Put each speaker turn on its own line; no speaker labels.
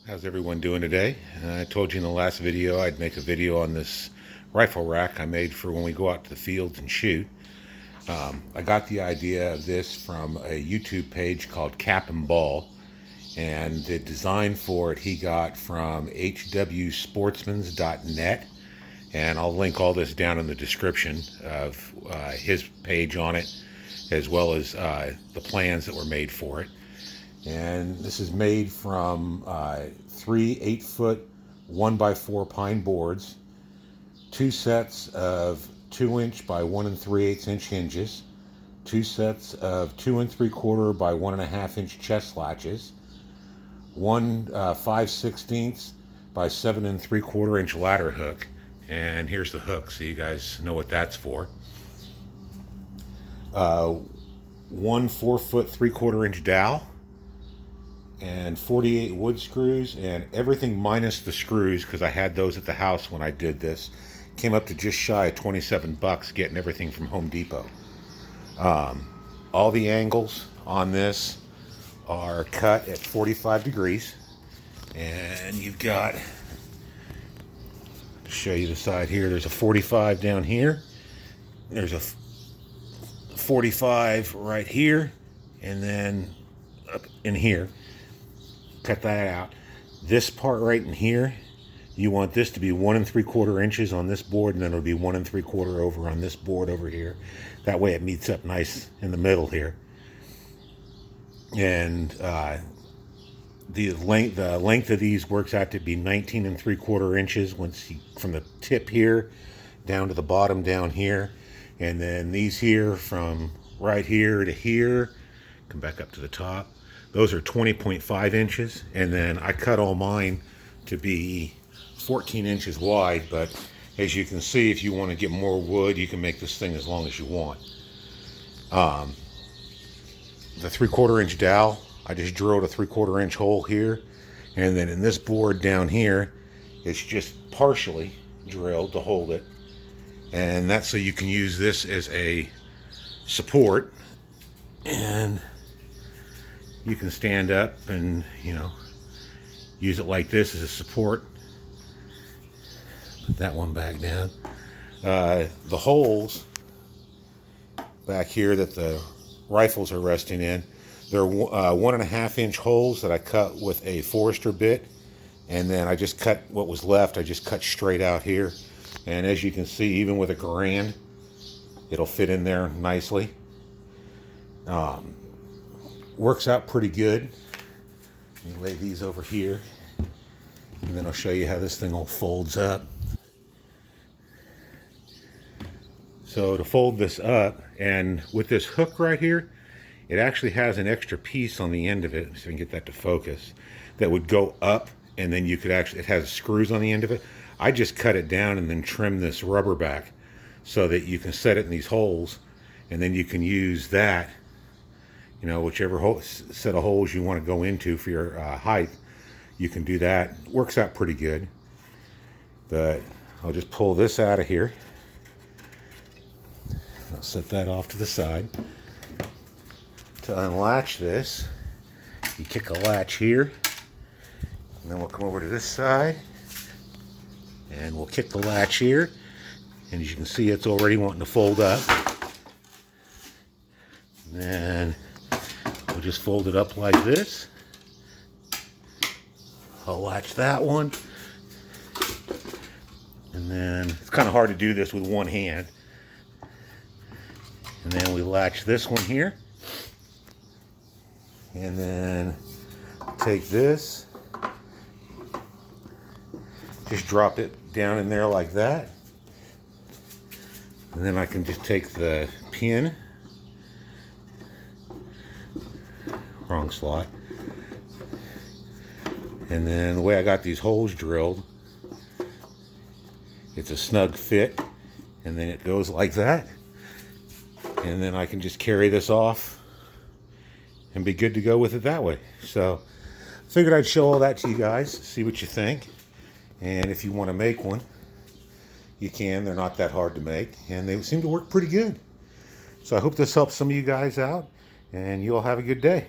How's everyone doing today? I told you in the last video I'd make a video on this rifle rack I made for when we go out to the fields and shoot. I got the idea of this from a YouTube page called Capandball, and the design for it he got from hwsportsmans.net, and I'll link all this down in the description of his page on it, as well as the plans that were made for it. And this is made from three 8-foot 1x4 pine boards, two sets of 2-inch by 1 3/8-inch hinges, two sets of 2 3/4 by 1 1/2-inch chest latches, one 5/16 by 7 3/4-inch ladder hook. And here's the hook, so you guys know what that's for. One 4-foot 3/4-inch dowel, and 48 wood screws, and everything minus the screws, because I had those at the house when I did this, came up to just shy of 27 bucks getting everything from Home Depot. All the angles on this are cut at 45 degrees, and you've got, to show you the side here, there's a 45 down here, there's a 45 right here, and then up in here. Cut that out. This part right in here, you want this to be 1 3/4 inches on this board, and then it'll be 1 3/4 over on this board over here. That way it meets up nice in the middle here. And the length of these works out to be 19 3/4 inches from the tip here down to the bottom down here. And then these here from right here to here, come back up to the top. Those are 20.5 inches, and then I cut all mine to be 14 inches wide, but as you can see, if you want to get more wood, you can make this thing as long as you want. The 3/4-inch dowel, I just drilled a 3/4-inch hole here, and then in this board down here, it's just partially drilled to hold it, and that's so you can use this as a support, and you can stand up and, use it like this as a support. Put that one back down. The holes back here that the rifles are resting in, they're 1 1/2-inch holes that I cut with a Forester bit, and then I just cut what was left. I just cut straight out here, and as you can see, even with a Garand, it'll fit in there nicely. Works out pretty good. Let me lay these over here, and then I'll show you how this thing all folds up. So to fold this up, and with this hook right here, it actually has an extra piece on the end of it, so I can get that to focus, that would go up, and then you could actually, it has screws on the end of it. I just cut it down and then trim this rubber back so that you can set it in these holes, and then you can use that, whichever set of holes you want to go into for your height, you can do that. Works out pretty good. But I'll just pull this out of here. I'll set that off to the side. To unlatch this, you kick a latch here, and then we'll come over to this side, and we'll kick the latch here, and as you can see, it's already wanting to fold up. And then we'll just fold it up like this. I'll latch that one, and then it's kind of hard to do this with one hand. And then we latch this one here, and then take this, just drop it down in there like that, and then I can just take the pin, wrong slot, and then the way I got these holes drilled, it's a snug fit, and then it goes like that, and then I can just carry this off and be good to go with it that way. So figured I'd show all that to you guys, see what you think, and if you want to make one, you can. They're not that hard to make, and they seem to work pretty good. So I hope this helps some of you guys out, and you all have a good day.